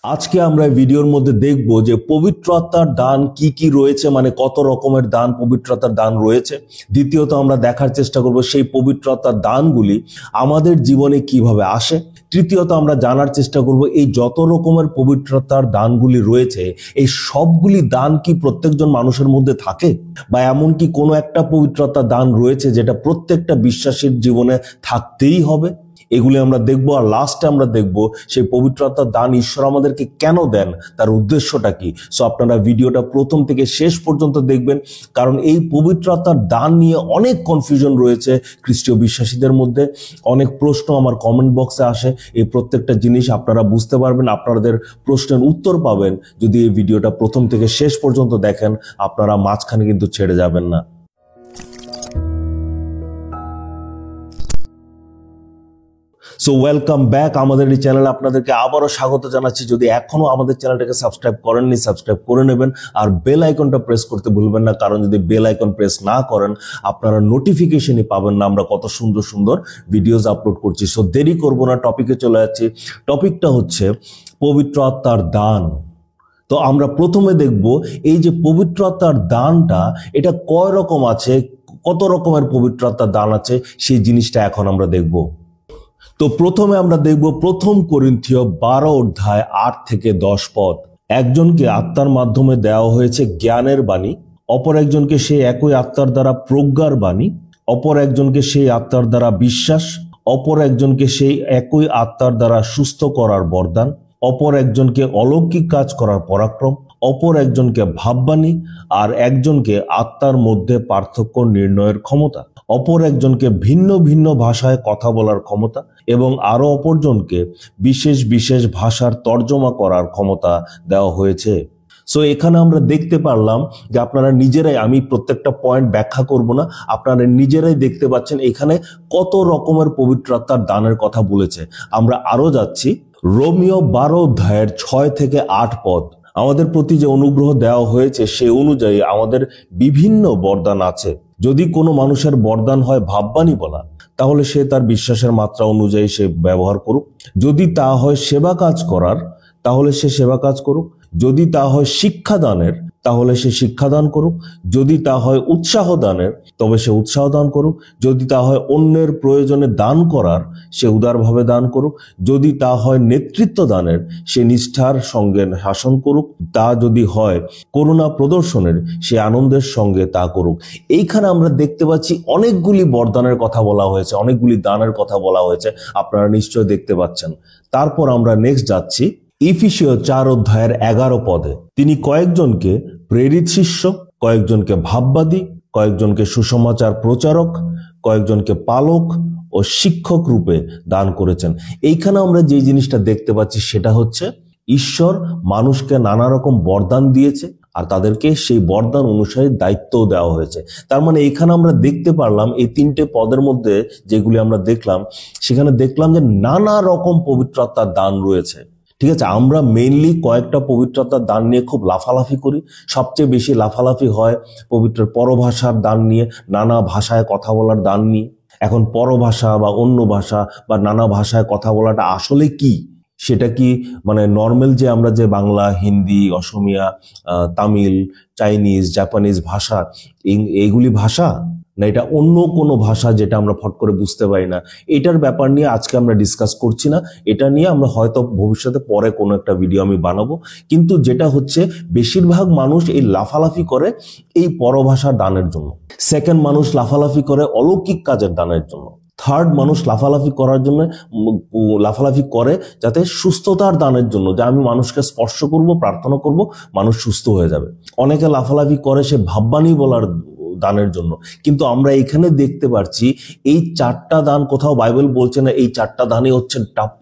আজকে আমরা ভিডিওর মধ্যে দেখব যে পবিত্রতার দান কি কি রয়েছে, মানে কত রকমের দান পবিত্রতার দান রয়েছে। দ্বিতীয়ত আমরা দেখার চেষ্টা করব সেই পবিত্রতার দানগুলি আমাদের জীবনে কিভাবে আসে। তৃতীয়ত আমরা জানার চেষ্টা করব এই যত রকমের পবিত্রতার দানগুলি রয়েছে এই সবগুলি দান কি প্রত্যেকজন মানুষের মধ্যে থাকে, বা এমন কি কোনো একটা পবিত্রতার দান রয়েছে যেটা প্রত্যেকটা বিশ্বাসীর জীবনে থাকতেই হবে। এগুলি আমরা দেখব। আর লাস্টে আমরা দেখব সেই পবিত্রতার দান ঈশ্বর আমাদেরকে কেন দেন, তার উদ্দেশ্যটা কি। সো আপনারা ভিডিওটা প্রথম থেকে শেষ পর্যন্ত দেখবেন, কারণ এই পবিত্রতার দান নিয়ে অনেক কনফিউশন রয়েছে খ্রিস্টীয় বিশ্বাসীদের মধ্যে। অনেক প্রশ্ন আমার কমেন্ট বক্সে আসে, এই প্রত্যেকটা জিনিস আপনারা বুঝতে পারবেন, আপনাদের প্রশ্নের উত্তর পাবেন যদি এই ভিডিওটা প্রথম থেকে শেষ পর্যন্ত দেখেন। আপনারা মাঝখানে কিন্তু ছেড়ে যাবেন না। সো ওয়েলকাম ব্যাক আমাদের এই চ্যানেলে আপনাদেরকে আবারও স্বাগত জানাচ্ছি। যদি এখনো আমাদের চ্যানেলটাকে সাবস্ক্রাইব করেননি, সাবস্ক্রাইব করে নেবেন আর বেল আইকনটা প্রেস করতে ভুলবেন না, কারণ যদি বেল আইকন প্রেস না করেন আপনারা নোটিফিকেশনই পাবেন না আমরা কত সুন্দর সুন্দর ভিডিওস আপলোড করছি। সো দেরি করব না, টপিকে চলে যাচ্ছি। টপিকটা হচ্ছে পবিত্র আত্মার দান। তো আমরা প্রথমে দেখব এই যে পবিত্র আত্মার দানটা এটা কয় রকম আছে, কত রকমের পবিত্র আত্মার দান আছে, সেই জিনিসটা এখন আমরা দেখব। তো প্রথমে আমরা দেখব প্রথম করিন্থীয় 12 অধ্যায় 8 থেকে 10 পদ। একজনকে আত্মার মাধ্যমে দেওয়া হয়েছে জ্ঞানের বাণী, অপর একজনকে সেই একই আত্মার দ্বারা প্রজ্ঞার বাণী, অপর একজনকে সেই আত্মার দ্বারা বিশ্বাস, অপর একজনকে সেই একই আত্মার দ্বারা সুস্থ করার বরদান, অপর একজনকে অলৌকিক কাজ করার পরাক্রম, অপর একজনকে ভাববাণী, আর একজনকে আত্মার মধ্যে পার্থক্য নির্ণয়ের ক্ষমতা, অপর একজনকে ভিন্ন ভিন্ন ভাষায় কথা বলার ক্ষমতা, এবং আরো অপরজনকে বিশেষ বিশেষ ভাষার তর্জমা করার ক্ষমতা দেওয়া হয়েছে। সো এখানে আমরা দেখতে পারলাম যে আপনারা নিজেরাই, আমি প্রত্যেকটা পয়েন্ট ব্যাখ্যা করব না, আপনারা নিজেরাই দেখতে পাচ্ছেন এখানে কত রকমের পবিত্র আত্মার দানের কথা বলেছে। আমরা আরো যাচ্ছি, রোমীয় 12 অধ্যায়ের 6 থেকে 8 পদ। আমাদের প্রতি যে অনুগ্রহ দেওয়া হয়েছে সে অনুযায়ী আমাদের বিভিন্ন বরদান আছে। যদি কোনো মানুষের বরদান হয় ভাববাণী বলা, তাহলে সে তার বিশ্বাসের মাত্রা অনুযায়ী সে ব্যবহার করুক। যদি তা হয় সেবা কাজ করার, তাহলে সে সেবা কাজ করুক। যদি তা হয় শিক্ষাদানের, তাহলে সে শিক্ষাদান করুক। যদি তা হয় উৎসাহ দানের, তবে সে উৎসাহ দান করুক। যদি তা হয় অন্যের প্রয়োজনে দান করার, সে উদারভাবে দান করুক। যদি তা হয় নেতৃত্ব দানের, সে নিষ্ঠার সঙ্গে শাসন করুক। তা যদি হয় করুণা প্রদর্শনের, সে আনন্দের সঙ্গে তা করুক। এইখানে আমরা দেখতে পাচ্ছি অনেকগুলি বরদানের কথা বলা হয়েছে, অনেকগুলি দানের কথা বলা হয়েছে, আপনারা নিশ্চয় দেখতে পাচ্ছেন। তারপর আমরা নেক্সট যাচ্ছি ইফিসীয় 4 অধ্যায়ের 11 পদে। তিনি কয়েকজনকে প্রেরিত শিষ্য, কয়েকজনকে ভাববাদী, কয়েকজনকে সুসমাচার প্রচারক, কয়েকজনকে পালক ও শিক্ষক রূপে দান করেছেন। এইখানে আমরা যে জিনিসটা দেখতে পাচ্ছি সেটা হচ্ছে ঈশ্বর মানুষকে নানা রকম বরদান দিয়েছে আর তাদেরকে সেই বরদান অনুসারে দায়িত্বও দেওয়া হয়েছে। তার মানে এখানে আমরা দেখতে পারলাম এই 3টে পদের মধ্যে যেগুলি আমরা দেখলাম, সেখানে দেখলাম যে নানা রকম পবিত্র আত্মার দান রয়েছে। ঠিক আছে, আমরা মেইনলি কয়েকটা পবিত্রতার দান নিয়ে খুব লাফালাফি করি। সবচেয়ে বেশি লাফালাফি হয় পবিত্র পরভাষার দান নিয়ে, নানা ভাষায় কথা বলার দান নিয়ে। এখন পরভাষা বা অন্য ভাষা বা নানা ভাষায় কথা বলাটা আসলে কি, সেটা কি মানে নর্মাল যে আমরা যে বাংলা, হিন্দি, অসমিয়া, তামিল, চাইনিজ, জাপানিজ ভাষা, এইগুলি ভাষা, না এটা অন্য কোনো ভাষা যেটা আমরা ফট করে বুঝতে পারি না? এটার ব্যাপার নিয়ে আজকে আমরা ডিসকাস করছি না। এটা নিয়ে আমরা হয়তো ভবিষ্যতে পরে কোনো একটা ভিডিও আমি বানাবো। কিন্তু যেটা হচ্ছে বেশিরভাগ মানুষ এই লাফালাফি করে এই পরভাষার দানের জন্য, সেকেন্ড মানুষ লাফালাফি করে অলৌকিক কাজের দানের জন্য, থার্ড মানুষ লাফালাফি করার জন্য লাফালাফি করে যাতে সুস্থতার দানের জন্য, যে আমি মানুষকে স্পর্শ করব, প্রার্থনা করব, মানুষ সুস্থ হয়ে যাবে। অনেকে লাফালাফি করে সে ভাববাণী বলার দানের জন্য। কিন্তু আমরা এখানে দেখতে পাচ্ছি এই 4টা দান কোথাও বাইবেল বলছে না এই 4টা দানই হচ্ছে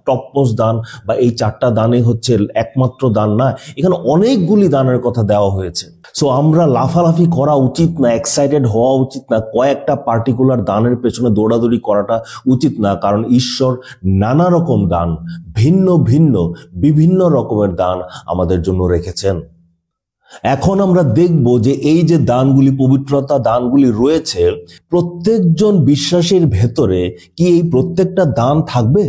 টপমোস্ট দান বা এই 4টা দানই হচ্ছে একমাত্র দান, না, এখানে অনেকগুলি দানের কথা দেওয়া হয়েছে। সো আমরা লাফালাফি করা উচিত না, এক্সাইটেড হওয়া উচিত না, কয়েকটা পার্টিকুলার দানের পেছনে দৌড়াদৌড়ি করাটা উচিত না, কারণ ঈশ্বর নানা রকম দান, ভিন্ন ভিন্ন বিভিন্ন রকমের দান আমাদের জন্য রেখেছেন। এখন আমরা দেখব যে এই যে দানগুলি, পবিত্রতা দানগুলি রয়েছে, প্রত্যেকজন বিশ্বাসীর ভেতরে কি এই প্রত্যেকটা দান থাকবে?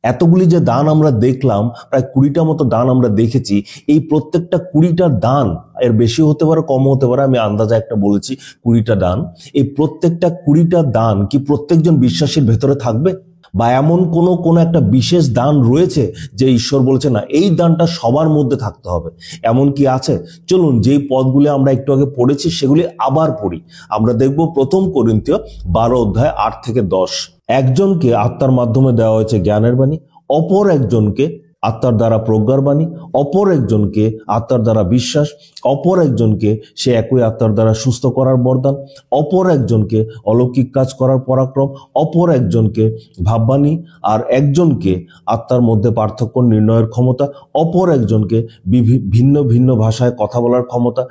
এতগুলি যে দান আমরা দেখলাম, প্রায় 20টা মতো দান আমরা দেখেছি। এই প্রত্যেকটা 20টা দান, এর বেশি হতে পারে কম হতে পারে, আমি আন্দাজে একটা বলেছি 20টা দান। এই প্রত্যেকটা 20টা দান কি প্রত্যেকজন বিশ্বাসীর ভেতরে থাকবে, বা এমন কোন একটা বিশেষ দান রয়েছে যে ঈশ্বর বলছে না এই দানটা সবার মধ্যে থাকতে হবে, এমন কি আছে? চলুন যেই পদগুলি আমরা একটু আগে পড়েছি সেগুলি আবার পড়ি। আমরা দেখব 1 করিন্থীয় 12 অধ্যায় 8 থেকে 10। একজনকে আত্মার মাধ্যমে দেওয়া হয়েছে জ্ঞানের বাণী, অপর একজনকে আত্মার দ্বারা প্রজ্ঞার বাণী, অপর একজনকে আত্মার দ্বারা বিশ্বাস, অপর একজনকে সে একই আত্মার দ্বারা সুস্থ করার বরদান, অপর একজনকে অলৌকিক কাজ করার পরাক্রম, অপর একজনকে ভাববাণী, আর একজনকে আত্মার মধ্যে পার্থক্য নির্ণয়ের ক্ষমতা, অপর একজনকে ভিন্ন ভিন্ন ভাষায় কথা বলার ক্ষমতা,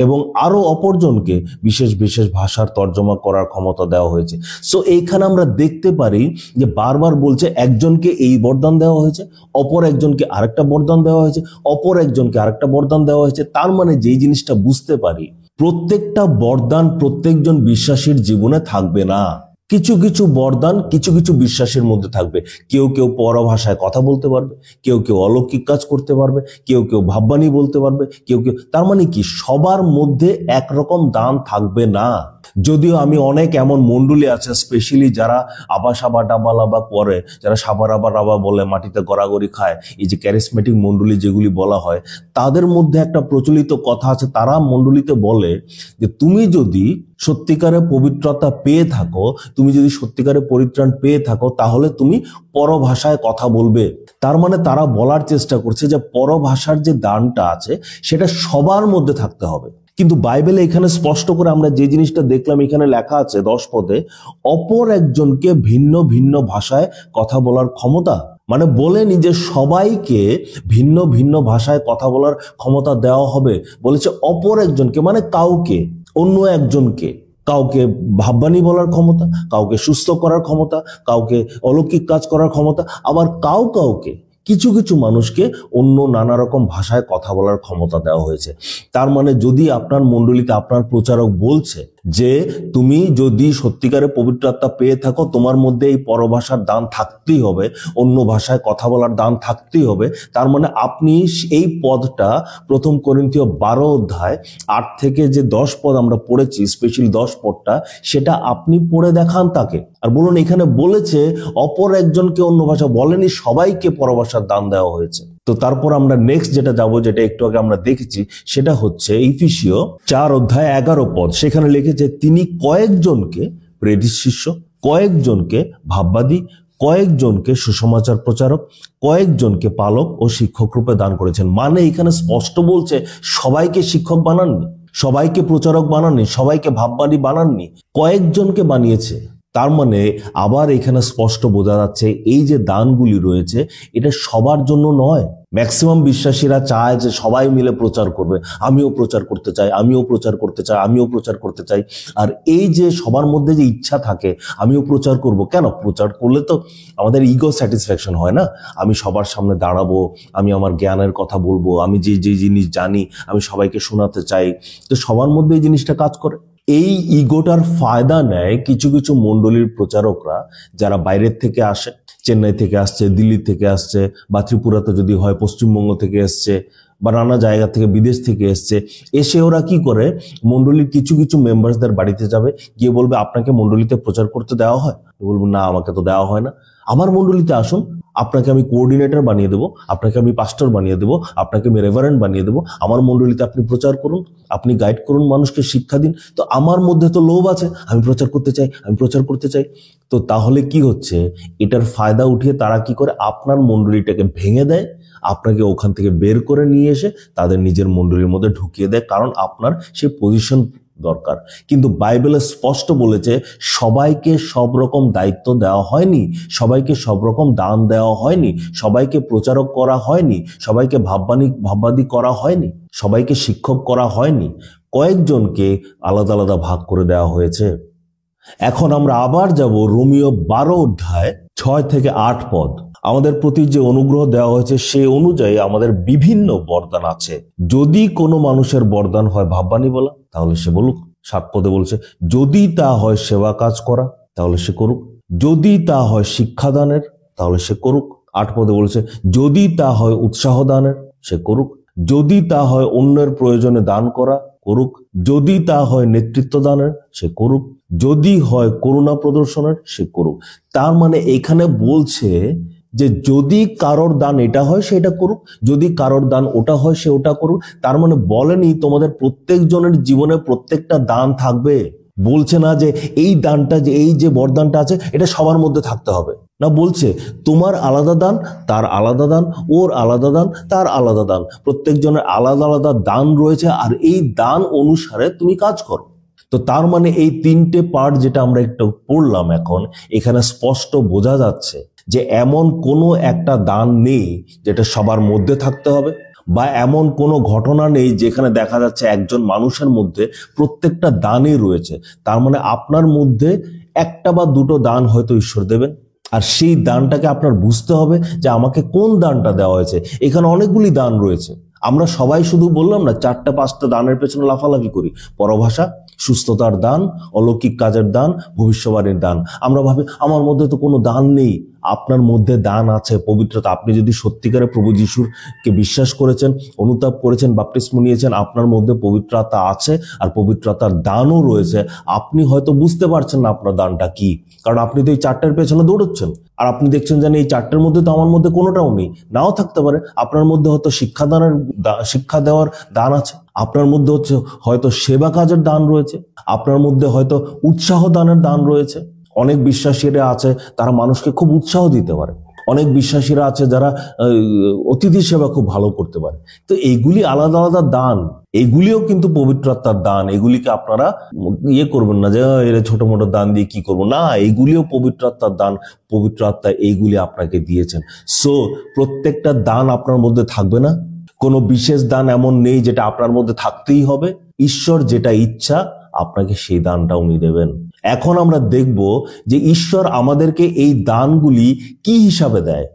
এবং আরো অপরজনকে বিশেষ বিশেষ ভাষার তর্জমা করার ক্ষমতা দেওয়া হয়েছে। সো এইখানে আমরা দেখতে পারি যে বারবার বলছে একজনকে এই বরদান দেওয়া হয়েছে, অপর একজনকে আরেকটা বরদান দেওয়া হয়েছে, অপর একজনকে আরেকটা বরদান দেওয়া হয়েছে। তার মানে যেই জিনিসটা বুঝতে পারি, প্রত্যেকটা বরদান প্রত্যেকজন বিশ্বাসীর জীবনে থাকবে না। কিছু কিছু বরদান কিছু কিছু বিশ্বাসের মধ্যে থাকবে। কেউ কেউ পরভাষায় কথা বলতে পারবে, কেউ কেউ অলৌকিক কাজ করতে পারবে, কেউ কেউ ভাববাণী বলতে পারবে, কেউ কেউ, তার মানে কি সবার মধ্যে একরকম দান থাকবে না। যদিও আমি অনেক এমন মন্ডলী আছে স্পেশালি যারা আবা সাবা ডাবালাবা করে, যারা সাবা রাবা রাবা বলে মাটিতে গড়াগড়ি খায়, এই যে ক্যারিসমেটিক মন্ডলী যেগুলি বলা হয়, তাদের মধ্যে একটা প্রচলিত কথা আছে। তারা মন্ডলীতে বলে যে তুমি যদি সত্যিকারে পবিত্রতা পেয়ে থাকো, তুমি যদি সত্যিকারে পরিত্রাণ পেয়ে থাকো, তাহলে তুমি পরভাষায় কথা বলবে। তার মানে তারা বলার চেষ্টা করছে যে পরভাষার যে দানটা আছে সেটা সবার মধ্যে থাকতে হবে। কিন্তু বাইবেলে এখানে স্পষ্ট করে আমরা যে জিনিসটা দেখলাম, এখানে লেখা আছে 10 পদে, অপর একজনকে ভিন্ন ভিন্ন ভাষায় কথা বলার ক্ষমতা। মানে বলেনি যে সবাইকে ভিন্ন ভিন্ন ভাষায় কথা বলার ক্ষমতা দেওয়া হবে, বলেছে অপর একজনকে, মানে কাউকে, অন্য একজনকে, কাউকে ভাববাণী বলার ক্ষমতা, কাউকে সুস্থ করার ক্ষমতা, কাউকে অলৌকিক কাজ করার ক্ষমতা, আবার কাউকে কিছু কিছু মানুষকে অন্য নানা রকম ভাষায় কথা বলার ক্ষমতা দেওয়া হয়েছে। তার মানে যদি আপনার মণ্ডলীতে আপনার প্রচারক বলছে যে তুমি যদি সত্যিকারে পবিত্র আত্মা পেয়ে থাকো, তোমার মধ্যে এই পরভাষার দান থাকতেই হবে, অন্য ভাষায় কথা বলার দান থাকতেই হবে, তার মানে আপনি এই পদটা 1 করিন্থীয় 12 অধ্যায় 8 থেকে যে 10 পদ আমরা পড়েছি, স্পেশালি 10 পদটা, সেটা আপনি পড়ে দেখান তাকে। আর বলুন, এখানে বলেছে অপর একজনকে অন্য ভাষা, বলেনি সবাইকে পরভাষার দান দেওয়া হয়েছে। তো তারপর আমরা নেক্সট যেটা যাব, যেটা একটু আগে আমরা দেখেছি, সেটা হচ্ছে ইফিসীয় 4 অধ্যায় 11 পদ। সেখানে লিখেছে তিনি কয়েকজনকে প্রেরিত শিষ্য, কয়েকজনকে ভাববাদী, কয়েকজনকে সুসমাচার প্রচারক, কয়েকজনকে পালক ও শিক্ষক রূপে দান করেছেন। মানে এখানে স্পষ্ট বলছে সবাইকে শিক্ষক বানাননি, সবাইকে প্রচারক বানাননি, সবাইকে ভাববাদী বানাননি, কয়েকজনকে বানিয়েছে। তার মানে আবার এখানে স্পষ্ট বোঝা যাচ্ছে এই যে দানগুলি রয়েছে এটা সবার জন্য নয়। ম্যাক্সিমাম বিশ্বাসীরা চায় যে সবাই মিলে প্রচার করবে, আমিও প্রচার করতে চাই, আমিও প্রচার করতে চাই, আমিও প্রচার করতে চাই। আর এই যে সবার মধ্যে যে ইচ্ছা থাকে আমিও প্রচার করব, কেন? প্রচার করলে তো আমাদের ইগো স্যাটিসফ্যাকশন হয় না। আমি সবার সামনে দাঁড়াবো, আমি আমার জ্ঞানের কথা বলবো, আমি যে যে জিনিস জানি আমি সবাইকে শোনাতে চাই। তো সবার মধ্যে এই জিনিসটা কাজ করে। এই ইগোটার ফায়দা নেয় কিছু কিছু মণ্ডলীর প্রচারকরা, যারা বাইরের থেকে আসে, চেন্নাই থেকে আসছে, দিল্লি থেকে আসছে, বা ত্রিপুরাতে যদি হয় পশ্চিমবঙ্গ থেকে এসছে, বা নানা জায়গা থেকে বিদেশ থেকে এসছে। এসে ওরা কি করে, মণ্ডলীর কিছু কিছু মেম্বারসদের বাড়িতে যাবে, গিয়ে বলবে আপনাকে মণ্ডলীতে প্রচার করতে দেওয়া হয়? বলবো না, আমাকে তো দেওয়া হয় না। আমার মণ্ডলীতে আসুন, আপনাকে আমি কোঅর্ডিনেটর বানিয়ে দেবো, আপনাকে আমি পাস্টর বানিয়ে দেবো, আপনাকে আমি রেভারেন্ড বানিয়ে দেবো। আমার মণ্ডলীতে আপনি প্রচার করুন, আপনি গাইড করুন, মানুষকে শিক্ষা দিন। তো আমার মধ্যে তো লোভ আছে, আমি প্রচার করতে চাই, আমি প্রচার করতে চাই। তো তাহলে কি হচ্ছে, এটার ফায়দা উঠিয়ে তারা কি করে, আপনার মণ্ডলীটাকে ভেঙে দেয়, আপনাকে ওখান থেকে বের করে নিয়ে এসে তাদের নিজের মণ্ডলীর মধ্যে ঢুকিয়ে দেয়, কারণ আপনার সেই পজিশন দরকার। কিন্তু বাইবেলে স্পষ্ট বলেছে সবাইকে সব রকম দায়িত্ব দেওয়া হয়নি, সবাইকে সব রকম দান দেওয়া হয়নি, সবাইকে প্রচারক করা হয়নি, সবাইকে ভাববাদী করা হয়নি, সবাইকে শিক্ষক করা হয়নি। কয়েকজনকে আলাদা আলাদা ভাগ করে দেওয়া হয়েছে। এখন আমরা আবার যাব রোমীয় 12 অধ্যায় 6 থেকে 8 পদ। আমাদের প্রতি যে অনুগ্রহ দেওয়া হয়েছে সে অনুযায়ী আমাদের বিভিন্ন বরদান আছে। যদি কোনো মানুষের বরদান হয় ভাববাণী বলা, তাহলে সে বলুক। 7 পদে বলছে যদি তা হয় সেবা কাজ করা, তাহলে সে করুক। যদি তা হয় শিক্ষাদানের, তাহলে সে করুক। 8 পদে বলছে যদি তা হয় উৎসাহ দানের সে করুক, যদি তা হয় অন্যের প্রয়োজনে দান করা করুক, যদি তা হয় নেতৃত্ব দানের সে করুক, যদি হয় করুণা প্রদর্শনের সে করুক। তার মানে এখানে বলছে যে যদি কারোর দান এটা হয় সে এটা করুক, যদি কারোর দান ওটা হয় সে ওটা করুক। তার মানে বলেনি তোমাদের প্রত্যেকজনের জীবনে প্রত্যেকটা দান থাকবে, বলছে না যে এই দানটা, যে এই যে বরদানটা আছে এটা সবার মধ্যে থাকতে হবে না, বলছে তোমার আলাদা দান, তার আলাদা দান, ওর আলাদা দান, তার আলাদা দান, প্রত্যেকজনের আলাদা আলাদা দান রয়েছে, আর এই দান অনুসারে তুমি কাজ করো। তো তার মানে এই 3টে পার্ট যেটা আমরা একটু পড়লাম এখন, এখানে স্পষ্ট বোঝা যাচ্ছে যে এমন কোনো একটা দান নেই যেটা সবার মধ্যে থাকতে হবে, বা এমন কোনো ঘটনা নেই যেখানে দেখা যাচ্ছে একজন মানুষের মধ্যে প্রত্যেকটা দানই রয়েছে। তার মানে আপনার মধ্যে একটা বা দুটো দান হয়তো ঈশ্বর দেবেন, আর সেই দানটাকে আপনার বুঝতে হবে যে আমাকে কোন দানটা দেওয়া হয়েছে। এখানে অনেকগুলি দান রয়েছে, আমরা সবাই শুধু বললাম না 4টা 5টা দানের পেছনে লাফালাফি করি। পরভাষা, সুস্থতার দান, অলৌকিক কাজের দান, ভবিষ্যবাণীর দান। আমরা ভাবি আমার মধ্যে তো কোনো দান নেই। আপনার মধ্যে দান আছে, পবিত্রতা। আপনি যদি সত্যিকারে প্রভু যিশুকে বিশ্বাস করেছেন, অনুতাপ করেছেন, বাপ্তিস্ম নিয়েছেন, আপনার মধ্যে পবিত্রতা আছে আর পবিত্রতার দানও রয়েছে। আপনি হয়তো বুঝতে পারছেন না আপনার দানটা কি, কারণ আপনি তো এই 4টার পেছনে দৌড়চ্ছেন, আর আপনি দেখছেন যে এই 4টার মধ্যে তো আমার মধ্যে কোনোটাও নেই। নাও থাকতে পারে। আপনার মধ্যে হয়তো শিক্ষা দেওয়ার দান আছে, আপনার মধ্যে হয়তো সেবা কাজের দান রয়েছে, আপনার মধ্যে হয়তো উৎসাহ দানের দান রয়েছে। অনেক বিশ্বাসীরা আছে তারা মানুষকে খুব উৎসাহ দিতে পারে, অনেক বিশ্বাসীরা আছে যারা অতিথি সেবা খুব ভালো করতে পারে। তো এইগুলি আলাদা আলাদা দান, এগুলিও কিন্তু পবিত্রতার দান। এগুলিকে আপনারা করবেন না যে এর ছোট মোটো দান দিয়ে কি করবো, না, এগুলিও পবিত্রতার দান। পবিত্র আত্মা এইগুলি আপনাকে দিয়েছেন। সো প্রত্যেকটা দান আপনার মধ্যে থাকবে না, কোনো বিশেষ দান এমন নেই যেটা আপনার মধ্যে থাকতেই হবে। ঈশ্বর যেটা ইচ্ছা আপনাকে সেই দানটা উনি দেবেন। এখন আমরা দেখব যে ঈশ্বর আমাদেরকে এই দানগুলি কি হিসাবে দেয়।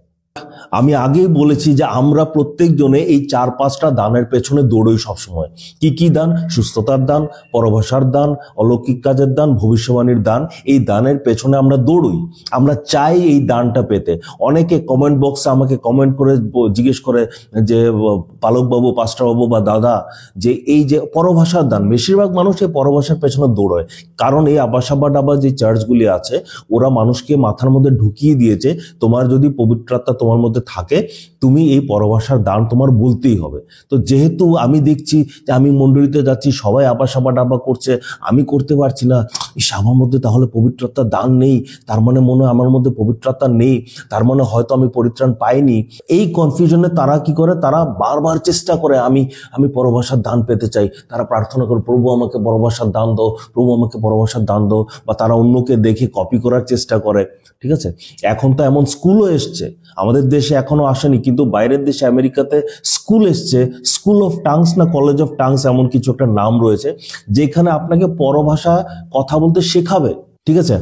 আমি আগেই বলেছি যে আমরা প্রত্যেকজনে এই 4-5টা দানের পেছনে দৌড়ই সবসময়। কি কি দান? সুস্থতার দান, পরভাষার দান, অলৌকিক কাজের দান, ভবিষ্যবাণীর দান। এই দানের পেছনে আমরা দৌড়ই, আমরা চাই এই দানটা পেতে। অনেকে কমেন্ট বক্সে আমাকে কমেন্ট করে জিজ্ঞেস করে যে পালকবাবু, পাস্টারবাবু বা দাদা, যে এই যে পরভাষার দান, বেশিরভাগ মানুষ এই পরভাষার পেছনে দৌড়য়, কারণ এই আবাসাবা যে চার্চগুলি আছে ওরা মানুষকে মাথার মধ্যে ঢুকিয়ে দিয়েছে তোমার যদি পবিত্রতা তোমার মধ্যে থাকে তুমি এই পরভাষার দান তোমার বলতেই হবে। তো যেহেতু আমি দেখছি যে আমি মন্ডলীতে যাচ্ছি, সবাই আবাসাবা করছে, আমি করতে পারছি না, আমার মধ্যে তাহলে পবিত্রতার দান নেই, তার মানে মনে হয় আমার মধ্যে পবিত্রতা নেই, তার মানে হয়তো আমি পরিত্রাণ পাইনি। এই কনফিউশনে তারা কি করে, তারা বারবার চেষ্টা করে আমি পরভাষার দান পেতে চাই। তারা প্রার্থনা করে প্রভু আমাকে পরভাষার দান দাও, প্রভু আমাকে পরভাষার দান দাও, বা তারা অন্যকে দেখে কপি করার চেষ্টা করে। ঠিক আছে, এখন তো এমন স্কুলও এসছে, আমাদের দেশে এখনো আসেনি, কিন্তু বাইরের দেশে আমেরিকাতে স্কুল এসছে, স্কুল অফ টাংস না কলেজ অফ টাংস এমন কিছু একটা নাম রয়েছে, যেখানে আপনাকে পরভাষা কথা বলতে শেখাবে। ঠিক আছে,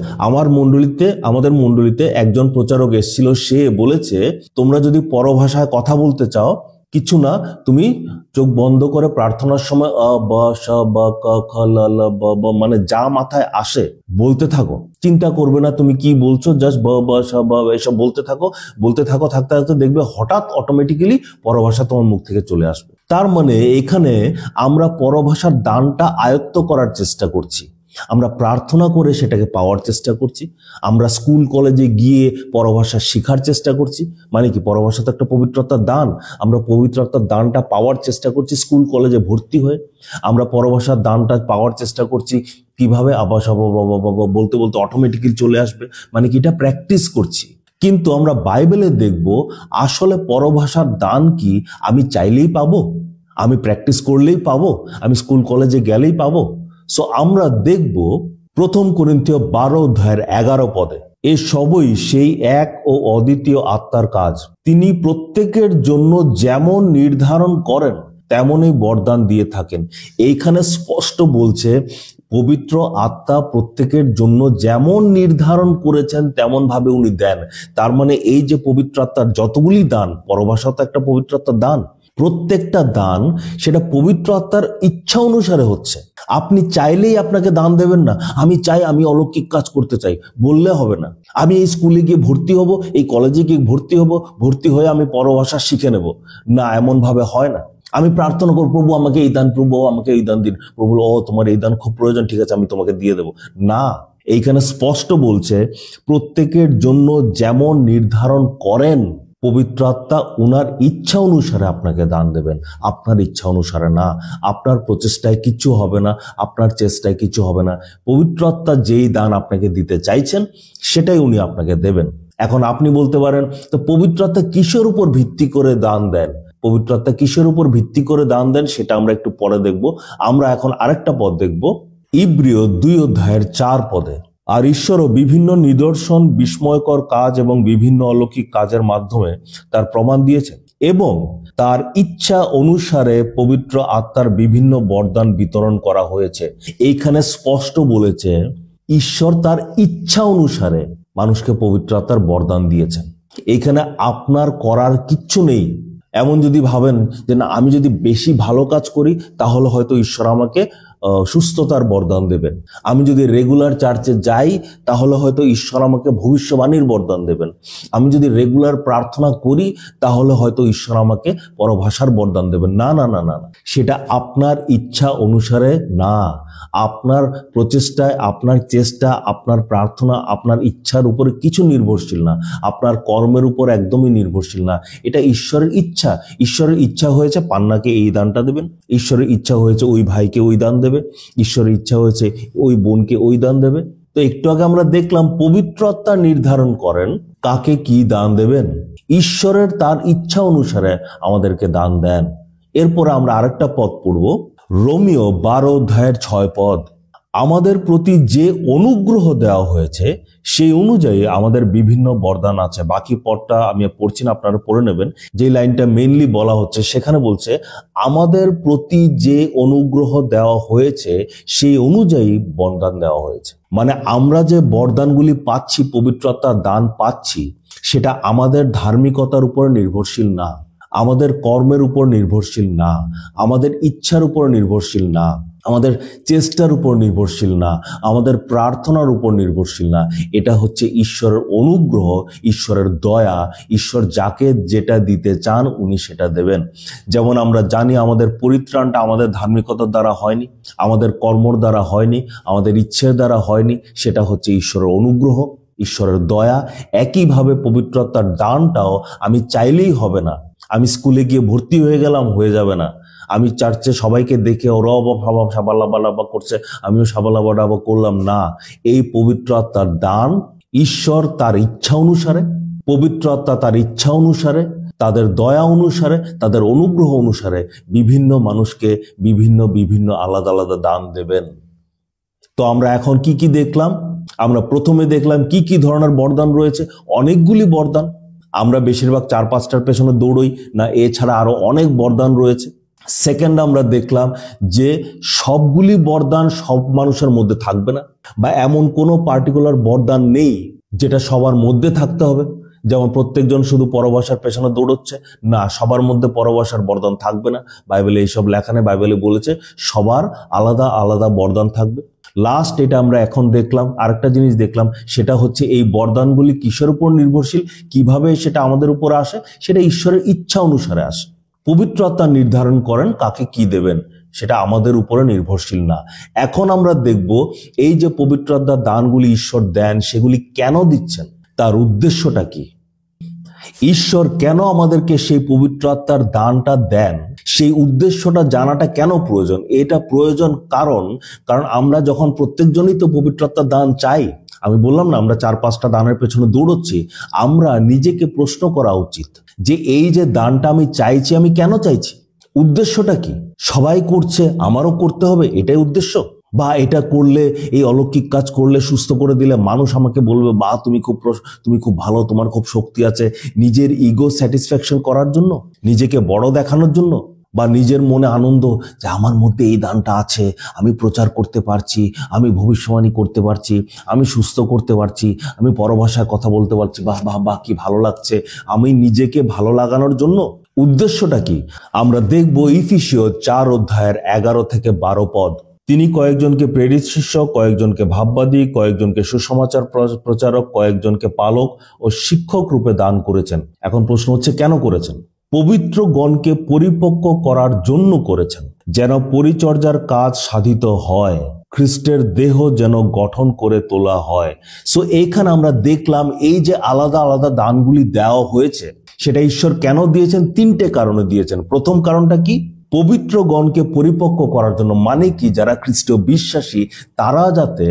আমাদের মণ্ডলীতে একজন প্রচারক এসেছিল, সে বলেছে তোমরা যদি পরভাষায় কথা বলতে চাও কিছু না, তুমি চোখ বন্ধ করে প্রার্থনার সময় মানে যা মাথায় আসে বলতে থাকো, চিন্তা করবে না তুমি কি বলছো, জাস্ট এসব বলতে থাকো, থাকতে থাকতে দেখবে হঠাৎ অটোমেটিক্যালি পরভাষা তোমার মুখ থেকে চলে আসবে। তার মানে এখানে আমরা পরভাষার দানটা আয়ত্ত করার চেষ্টা করছি, আমরা প্রার্থনা করে সেটাকে পাওয়ার চেষ্টা করছি, আমরা স্কুল কলেজে গিয়ে পরভাষা শেখার চেষ্টা করছি। মানে কি, পরভাষা তো একটা পবিত্রতার দান, আমরা পবিত্রতার দানটা পাওয়ার চেষ্টা করছি স্কুল কলেজে ভর্তি হয়ে। আমরা পরভাষার দানটা পাওয়ার চেষ্টা করছি কিভাবে, বলতে বলতে অটোমেটিক্যালি চলে আসবে, মানে কি এটা প্র্যাকটিস করছি। কিন্তু আমরা বাইবেলে দেখব আসলে পরভাষার দান কি আমি চাইলেই পাবো, আমি প্র্যাকটিস করলেই পাবো, আমি স্কুল কলেজে গেলেই পাবো। সো আমরা দেখব 1 করিন্থীয় 12:11 পদে, এ সবই সেই এক ও অদ্বিতীয় আত্মার কাজ, তিনি প্রত্যেকের জন্য যেমন নির্ধারণ করেন তেমনই বরদান দিয়ে থাকেন। এইখানে স্পষ্ট বলছে পবিত্র আত্মা প্রত্যেকের জন্য যেমন নির্ধারণ করেছেন তেমন ভাবে উনি দেন। তার মানে এই যে পবিত্র আত্মার যতগুলি দান, পরভাষা তো একটা পবিত্র আত্মার দান, প্রত্যেকটা দান সেটা পবিত্র আত্মার ইচ্ছা অনুসারে হচ্ছে। আপনি চাইলেই আপনাকে দান দেবেন না, আমি চাই, আমি অলৌকিক কাজ করতে চাই বললে হবে না। আমি এই স্কুলে গিয়ে ভর্তি হব, এই কলেজে গিয়ে ভর্তি হব, ভর্তি হয়ে আমি পরভাষা শিখে নেব, না, এমন ভাবে হয় না। আমি প্রার্থনা করব, প্রভু আমাকে এই দান, প্রভু আমাকে এই দান দিন, প্রভু ও তোমার এই দান খুব প্রয়োজন, ঠিক আছে আমি তোমাকে দিয়ে দেব, না। এইখানে স্পষ্ট বলছে প্রত্যেকের জন্য যেমন নির্ধারণ করেন পবিত্র আত্মা উনার ইচ্ছা অনুসারে আপনাকে দান দেবেন, আপনার ইচ্ছা অনুসারে না। আপনার প্রচেষ্টায় কিছু হবে না, আপনার চেষ্টায় কিছু হবে না। পবিত্র আত্মা যেই দান আপনাকে দিতে চাইছেন সেটাই উনি আপনাকে দেবেন। এখন আপনি বলতে পারেন, তো পবিত্র আত্মা কিসের উপর ভিত্তি করে দান দেন? পবিত্র আত্মা কিসের উপর ভিত্তি করে দান দেন সেটা আমরা একটু পরে দেখব। আমরা এখন আরেকটা পদ দেখব, ইব্রিয় 2:4 আর ঈশ্বরও বিভিন্ন নিদর্শন, বিস্ময়কর কাজ এবং বিভিন্ন অলৌকিক কাজের মাধ্যমে তার প্রমাণ দিয়েছেন এবং তার ইচ্ছা অনুসারে পবিত্র আত্মার বিভিন্ন বরদান বিতরণ করা হয়েছে। এইখানে স্পষ্ট বলেছে ঈশ্বর তার ইচ্ছা অনুসারে মানুষকে পবিত্র আত্মার বরদান দিয়েছেন। এইখানে আপনার করার কিচ্ছু নেই। এমন যদি ভাবেন যে না, আমি যদি বেশি ভালো কাজ করি তাহলে হয়তো ঈশ্বর আমাকে সুস্থতার বরদান দেবেন, আমি যদি রেগুলার চার্চে যাই তাহলে হয়তো ঈশ্বর আমাকে ভবিষ্যবাণীর বরদান দেবেন, আমি যদি রেগুলার প্রার্থনা করি তাহলে হয়তো ঈশ্বর আমাকে পরভাষার বরদান দেবেন। না না না না, সেটা আপনার ইচ্ছা অনুসারে না। আপনার প্রচেষ্টায়, আপনার চেষ্টা, আপনার প্রার্থনা, আপনার ইচ্ছার উপরে কিছু নির্ভরশীল না, আপনার কর্মের উপর একদমই নির্ভরশীল না। এটা ঈশ্বরের ইচ্ছা। ঈশ্বরের ইচ্ছা হয়েছে পান্নাকে এই দানটা দেবেন, ঈশ্বরের ইচ্ছা হয়েছে ওই ভাইকে ওই দান দেবে, ঈশ্বরের ইচ্ছা হয়েছে ওই বোনকে ওই দান দেবে। তো একটু আগে আমরা দেখলাম পবিত্র আত্মা নির্ধারণ করেন কাকে কি দান দেবেন। ঈশ্বরের তার ইচ্ছা অনুসারে আমাদেরকে দান দেন। এরপরে আমরা আরেকটা পদ পড়ব, রোমিও 12:6। আমাদের প্রতি যে অনুগ্রহ দেওয়া হয়েছে সেই অনুযায়ী আমাদের বিভিন্ন বরদান আছে। বাকি পদটা আমি পড়ছি না, আপনারা পড়ে নেবেন। যে লাইনটা মেইনলি বলা হচ্ছে সেখানে বলছে আমাদের প্রতি যে অনুগ্রহ দেওয়া হয়েছে সেই অনুযায়ী বরদান দেওয়া হয়েছে। মানে আমরা যে বরদানগুলি পাচ্ছি, পবিত্র আত্মার দান পাচ্ছি, সেটা আমাদের ধার্মিকতার উপর নির্ভরশীল না, আমাদের কর্মের উপর নির্ভরশীল না, আমাদের ইচ্ছার উপর নির্ভরশীল না, আমাদের চেষ্টার উপর নির্ভরশীল না, আমাদের প্রার্থনার উপর নির্ভরশীল না। এটা হচ্ছে ঈশ্বরের অনুগ্রহ, ঈশ্বরের দয়া। ঈশ্বর যাকে যেটা দিতে চান উনি সেটা দেবেন। যেমন আমরা জানি আমাদের পরিত্রাণটা আমাদের ধার্মিকতার দ্বারা হয়নি, আমাদের কর্মর দ্বারা হয়নি, আমাদের ইচ্ছের দ্বারা হয়নি, সেটা হচ্ছে ঈশ্বরের অনুগ্রহ, ঈশ্বরের দয়া। একইভাবে পবিত্র আত্মার দানটাও আমি চাইলেই হবে না। আমি স্কুলে গিয়ে ভর্তি হয়ে গেলাম, হয়ে যাবে না। আমি চার্চে সবাইকে দেখে ওরাও সাবালাবালাবা করছে, আমিও সাবালাবালাবা করলাম, না। এই পবিত্র আত্মার দান ঈশ্বর তার ইচ্ছা অনুসারে, পবিত্র আত্মা তার ইচ্ছা অনুসারে, তাদের দয়া অনুসারে, তাদের অনুগ্রহ অনুসারে বিভিন্ন মানুষকে বিভিন্ন বিভিন্ন আলাদা আলাদা দান দেবেন। তো আমরা এখন কি কি দেখলাম? আমরা প্রথমে দেখলাম কি কি ধরনের বরদান রয়েছে। অনেকগুলি বরদান, আমরা বেশিরভাগ 4-5টার পেছনে দৌড়ই না, এছাড়া আরো অনেক বরদান রয়েছে। সেকেন্ড, আমরা দেখলাম যে সবগুলি বরদান সব মানুষের মধ্যে থাকবে না, বা এমন কোনো পার্টিকুলার বরদান নেই যেটা সবার মধ্যে থাকতে হবে। যেমন প্রত্যেকজন শুধু পরভাষার পেছনে দৌড়চ্ছে, না, সবার মধ্যে পরভাষার বরদান থাকবে না। বাইবেলে এইসব লেখা নেই, বাইবেলে বলেছে সবার আলাদা আলাদা বরদান থাকবে। লাস্ট, এটা আমরা এখন দেখলাম, আরেকটা জিনিস দেখলাম, সেটা হচ্ছে এই বরদানগুলি কিসের উপর নির্ভরশীল, কিভাবে সেটা আমাদের উপর আসে, সেটা ঈশ্বরের ইচ্ছা অনুসারে আসে। পবিত্র আত্মা নির্ধারণ করেন কাকে কি দেবেন, সেটা আমাদের উপরে নির্ভরশীল না। এখন আমরা দেখব এই যে পবিত্র আত্মার দানগুলি ঈশ্বর দেন সেগুলি কেন দিচ্ছেন, তার উদ্দেশ্যটা কি, ঈশ্বর কেন আমাদেরকে সেই পবিত্র আত্মার দানটা দেন, সেই উদ্দেশ্যটা জানাটা কেন প্রয়োজন। এটা প্রয়োজন কারণ আমরা যখন প্রত্যেকজনই তো পবিত্র আত্মার দান চাই, আমি বললাম না আমরা 4-5টা দানের পেছনে দৌড়চ্ছি, আমরা নিজেকে প্রশ্ন করা উচিত যে এই যে দানটা আমি চাইছি, আমি কেন চাইছি, উদ্দেশ্যটা কি। সবাই করছে, আমারও করতে হবে, এটাই উদ্দেশ্য? বা এটা করলে, এই অলৌকিক কাজ করলে, সুস্থ করে দিলে মানুষ আমাকে বলবে বা তুমি খুব ভালো, তোমার খুব শক্তি আছে, নিজের ইগো স্যাটিসফ্যাকশন করার জন্য, নিজেকে বড় দেখানোর জন্য, বা নিজের মনে আনন্দ যে আমার মধ্যে এই দানটা আছে, আমি প্রচার করতে পারছি, আমি ভবিষ্যবাণী করতে পারছি, আমি সুস্থ করতে পারছি, আমি পরভাষায় কথা বলতে পারছি, বাহ বাহ বাহ কি ভালো লাগছে, আমি নিজেকে ভালো লাগানোর জন্য উদ্দেশ্যটা কি আমরা দেখব ইফিসীয় 4 অধ্যায়ের 11 থেকে 12 পদ। তিনি কয়েকজনকে প্রেরিত শিষ্য, কয়েকজনকে ভাববাদী, কয়েকজনকে সুসমাচার প্রচারক, কয়েকজনকে পালক ও শিক্ষক রূপে দান করেছেন। এখন প্রশ্ন হচ্ছে কেন করেছেন? পবিত্র গণকে পরিপক্ক করার জন্য করেছেন, যেন পরিচর্যার কাজ সাধিত হয়, খ্রিস্টের দেহ যেন গঠন করে তোলা হয়। সো এইখানে আমরা দেখলাম এই যে আলাদা আলাদা দানগুলি দেওয়া হয়েছে সেটা ঈশ্বর কেন দিয়েছেন? 3টে কারণে দিয়েছেন। প্রথম কারণটা কি? পবিত্র গণকে পরিপক্ক করার জন্য। মানে কি? যারা খ্রিস্টীয় বিশ্বাসী তারা যাতে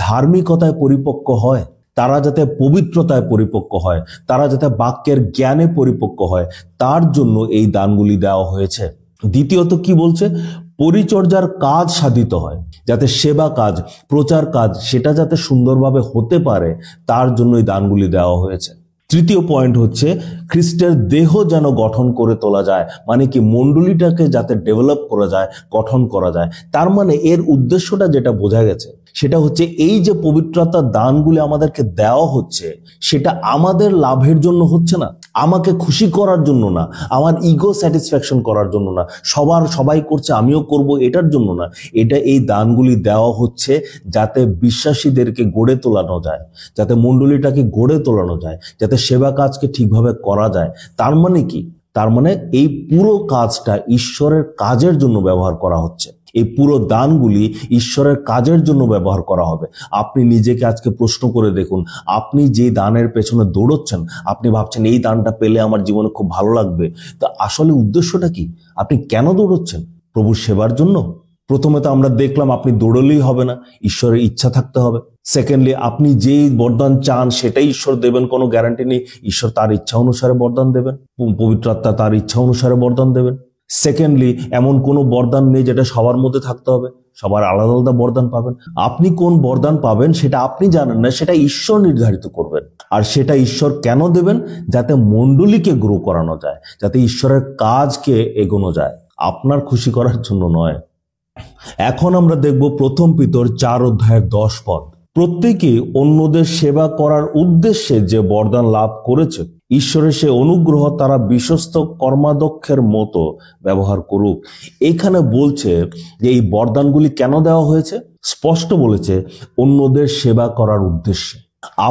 ধার্মিকতায় পরিপক্ক হয়, তারা যাতে পবিত্রতায় পরিপক্ক হয়, তারা যাতে বাক্যের জ্ঞানে পরিপক্ক হয়, তার জন্য এই দানগুলি দেওয়া হয়েছে। দ্বিতীয়ত কি বলছে? পরিচর্যার কাজ সাধিত হয়, যাতে সেবা কাজ, প্রচার কাজ সেটা যাতে সুন্দরভাবে হতে পারে, তার জন্য এই দানগুলি দেওয়া হয়েছে। তৃতীয় পয়েন্ট হচ্ছে খ্রিস্টের দেহ যেন গঠন করে তোলা যায়। মানে কি? মণ্ডলীটাকে যাতে ডেভেলপ করা যায়, গঠন করা যায়। তার মানে এর উদ্দেশ্যটা যেটা বোঝা গেছে সেটা হচ্ছে এই যে পবিত্রতার দানগুলি আমাদেরকে দেওয়া হচ্ছে সেটা আমাদের লাভের জন্য হচ্ছে না, আমাকে খুশি করার জন্য না, আমার ইগো স্যাটিসফ্যাকশন করার জন্য না, সবাই করছে আমিও করব এটার জন্য না। এটা এই দানগুলি দেওয়া হচ্ছে যাতে বিশ্বাসীদেরকে গড়ে তোলানো যায়, যাতে মণ্ডলীটাকে গড়ে তোলানো যায়, যাতে সেবা কাজকে ঠিকভাবে করা যায়। তার মানে কি? তার মানে এই পুরো কাজটা ঈশ্বরের কাজের জন্য ব্যবহার করা হচ্ছে। এই পুরো দানগুলি ঈশ্বরের কাজের জন্য ব্যবহার করা হবে। আপনি নিজেকে আজকে প্রশ্ন করে দেখুন, আপনি যে দানের পেছনে দৌড়চ্ছেন, আপনি ভাবছেন এই দানটা পেলে আমার জীবনে খুব ভালো লাগবে, তো আসলে উদ্দেশ্যটা কি? আপনি কেন দৌড়চ্ছেন? প্রভুর সেবার জন্য? প্রথমে তো আমরা দেখলাম আপনি দৌড়লেই হবে না, ঈশ্বরের ইচ্ছা থাকতে হবে। সেকেন্ডলি, আপনি যেই বরদান চান সেটাই ঈশ্বর দেবেন কোনো গ্যারান্টি নেই। ঈশ্বর তার ইচ্ছা অনুসারে বরদান দেবেন, পবিত্র আত্মা তার ইচ্ছা অনুসারে বরদান দেবেন। সেকেন্ডলি, এমন কোনো বরদান নেই যেটা সবার মধ্যে থাকতে হবে, সবার আলাদা আলাদা বরদান পাবেন। আপনি কোন বরদান পাবেন সেটা আপনি জানেন না, সেটা ঈশ্বর নির্ধারিত করবেন। আর সেটা ঈশ্বর কেন দেবেন? যাতে মণ্ডলীকে গ্রো করানো যায়, যাতে ঈশ্বরের কাজকে এগোনো যায়, আপনার খুশি করার জন্য নয়। এখন আমরা দেখব 1 পিতর 4 অধ্যায়ের 10 পদ। প্রত্যেকেই অন্যদের সেবা করার উদ্দেশ্যে যে বরদান লাভ করেছে, ঈশ্বরের সে অনুগ্রহ তারা বিশ্বস্ত কর্মাধ্যক্ষের মতো ব্যবহার করুক। এখানে বলছে যে এই বরদানগুলি কেন দেওয়া হয়েছে? স্পষ্ট বলেছে অন্যদের সেবা করার উদ্দেশ্যে।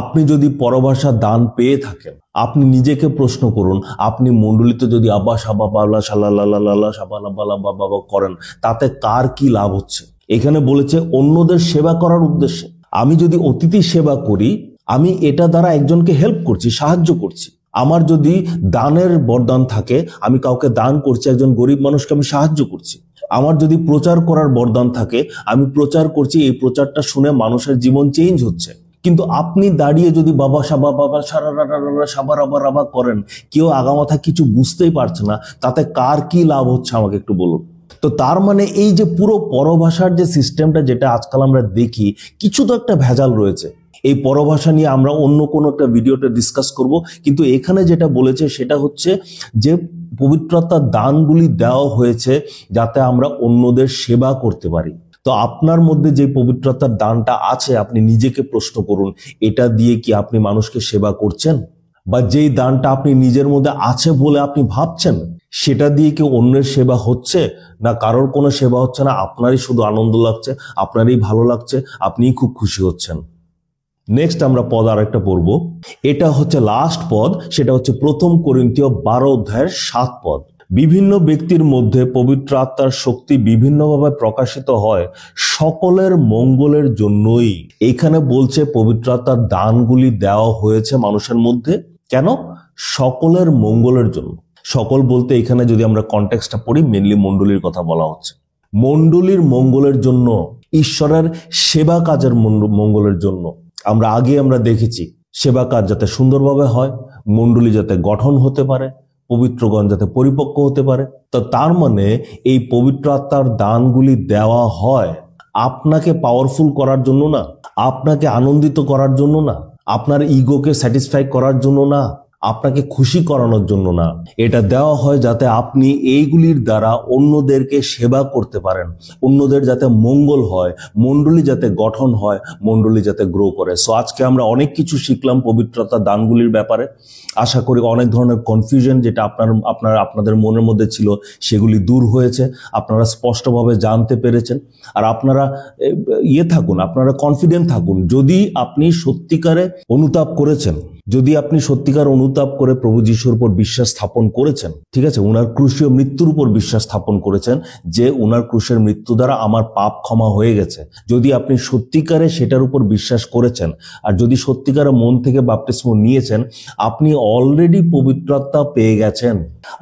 আপনি যদি পরভাষা দান পেয়ে থাকেন, আপনি নিজেকে প্রশ্ন করুন, আপনি মণ্ডলীতে যদি আব্বা সাবা বাবলা সাল্লাল্লাহ সাবালা করেন, তাতে কার কি লাভ হচ্ছে? এখানে বলেছে অন্যদের সেবা করার উদ্দেশ্যে। আমি যদি অতিথি সেবা করি, আমি এটা দ্বারা একজনকে হেল্প করছি, সাহায্য করছি। আমার যদি দানের বরদান থাকে, আমি কাউকে দান করছি, একজন গরিব মানুষকে আমি সাহায্য করছি। আমার যদি প্রচার করার বরদান থাকে, আমি প্রচার করছি, এই প্রচারটা শুনে মানুষের জীবন চেঞ্জ হচ্ছে। কিন্তু আপনি দাঁড়িয়ে যদি বাবা সাবা করেন, কেউ আগামাথা কিছু বুঝতেই পারছে না, তাতে কার কি লাভ হচ্ছে আমাকে একটু বলুন। তো তার মানে এই যে পুরো পরভাষার যে সিস্টেমটা যেটা আজকাল আমরা দেখি, কিছু তো একটা ভেজাল রয়েছে। এই পরভাষা নিয়ে আমরা অন্য কোনো একটা ভিডিওতে ডিসকাস করব, কিন্তু এখানে যেটা বলেছে সেটা হচ্ছে যে পবিত্রতার দানগুলি দেওয়া হয়েছে যাতে আমরা অন্যদের সেবা করতে পারি। তো আপনার মধ্যে যে পবিত্রতার দানটা আছে, আপনি নিজেকে প্রশ্ন করুন, এটা দিয়ে কি আপনি মানুষকে সেবা করছেন? বা যেই দানটা আপনি নিজের মধ্যে আছে বলে আপনি ভাবছেন, সেটা দিয়ে কি অন্যের সেবা হচ্ছে? না কারোর কোনো সেবা হচ্ছে না, আপনারই শুধু আনন্দ লাগছে, আপনারই ভালো লাগছে, আপনিই খুব খুশি হচ্ছেন। নেক্সট আমরা পদ আরেকটা পড়ব, এটা হচ্ছে লাস্ট পদ, সেটা হচ্ছে 1 করিন্থীয় 12 অধ্যায়ের 7 পদ। বিভিন্ন ব্যক্তির মধ্যে পবিত্র আত্মার শক্তি বিভিন্নভাবে প্রকাশিত হয় সকলের মঙ্গলের জন্যই। এখানে বলছে পবিত্র আত্মার দানগুলি দেওয়া হয়েছে মানুষের মধ্যে কেন? সকলের মঙ্গলের জন্য। সকল বলতে এখানে যদি আমরা কনটেক্সটটা পড়ি, মেনলি মণ্ডলীর কথা বলা হচ্ছে। মণ্ডলীর মঙ্গলের জন্য, ঈশ্বরের সেবা কাজের মঙ্গলের জন্য। আমরা দেখেছি সেবা কাজ যাতে সুন্দরভাবে হয়, মণ্ডলী যাতে গঠন হতে পারে, পবিত্রগণ যাতে পরিপক্ক হতে পারে। তো তার মানে এই পবিত্র আত্মার দানগুলি দেওয়া হয় আপনাকে পাওয়ারফুল করার জন্য না, আপনাকে আনন্দিত করার জন্য না, আপনার ইগোকে স্যাটিসফাই করার জন্য না, আপনাকে খুশি করানোর জন্য না। এটা দেওয়া হয় যাতে আপনি এইগুলির দ্বারা অন্যদেরকে সেবা করতে পারেন, অন্যদের যাতে মঙ্গল হয়, মণ্ডলী যাতে গঠন হয়, মণ্ডলী যাতে গ্রো করে। সো আজকে আমরা অনেক কিছু শিখলাম পবিত্রতা দানগুলির ব্যাপারে। আশা করি অনেক ধরনের কনফিউশন যেটা আপনাদের মনের মধ্যে ছিল সেগুলি দূর হয়েছে, আপনারা স্পষ্টভাবে জানতে পেরেছেন। আর আপনারা থাকুন, আপনারা কনফিডেন্ট থাকুন। যদি আপনি সত্যিকারে অনুতাপ করেছেন, যদি আপনি সত্যিকার অনুতাপ করে প্রভু যিশুর উপর বিশ্বাস স্থাপন করেছেন, ঠিক আছে, উনার ক্রুশীয় মৃত্যুর উপর বিশ্বাস স্থাপন করেছেন যে উনার ক্রুশের মৃত্যু দ্বারা আমার পাপ ক্ষমা হয়ে গেছে, যদি আপনি সত্যিকারে সেটার উপর বিশ্বাস করেছেন, আর যদি সত্যিকারে মন থেকে বাপ্তিস্ম নিয়েছেন, আপনি অলরেডি পবিত্রতা পেয়ে গেছেন।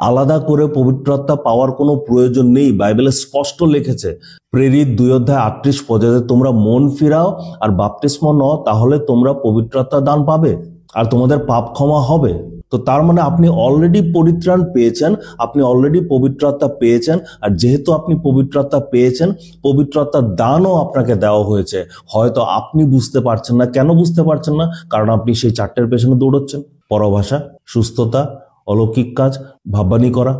আলাদা করে পবিত্রতা পাওয়ার কোনো প্রয়োজন নেই। বাইবেলে স্পষ্ট লিখেছে, প্রেরিত 2:38 তোমরা মন ফিরাও আর বাপ্তিস্ম নাও, তাহলে তোমরা পবিত্রতা দান পাবে আর তোমাদের পাপ ক্ষমা হবে। তো তার মানে আপনি অলরেডি পরিত্রাণ পেয়েছেন, আপনি অলরেডি পবিত্রতা পেয়েছেন। আর যেহেতু আপনি পবিত্রতা পেয়েছেন, পবিত্রতার দানও আপনাকে দেওয়া হয়েছে। হয়তো আপনি বুঝতে পারছেন না। কেন বুঝতে পারছেন না? কারণ আপনি সেই 4টের পেছনে দৌড়চ্ছেন। পরভাষা, সুস্থতা, অলৌকিক কাজ, ভাববানি করা।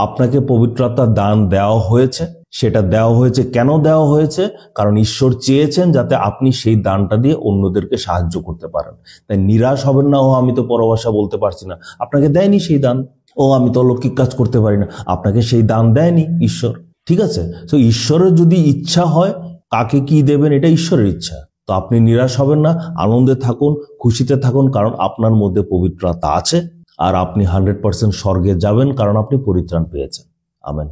আপনাকে পবিত্রতার দান দেওয়া হয়েছে। সেটা দেওয়া হয়েছে কেন দেওয়া হয়েছে? কারণ ঈশ্বর চেয়েছেন যাতে আপনি সেই দানটা দিয়ে অন্যদেরকে সাহায্য করতে পারেন। তাই নিরাশ হবেন না, ও আমি তো পরভাষা বলতে পারছি না। আপনাকে দেয়নি সেই দান। ও আমি তো অলৌকিক কাজ করতে পারি না। আপনাকে সেই দান দেয়নি ঈশ্বর, ঠিক আছে? তো ঈশ্বরের যদি ইচ্ছা হয় কাকে কি দেবেন, এটা ঈশ্বরের ইচ্ছা। তো আপনি নিরাশ হবেন না, আনন্দে থাকুন, খুশিতে থাকুন, কারণ আপনার মধ্যে পবিত্রতা আছে। আর আপনি 100% স্বর্গে যাবেন, কারণ আপনি পরিত্রাণ পেয়েছেন। আমেন।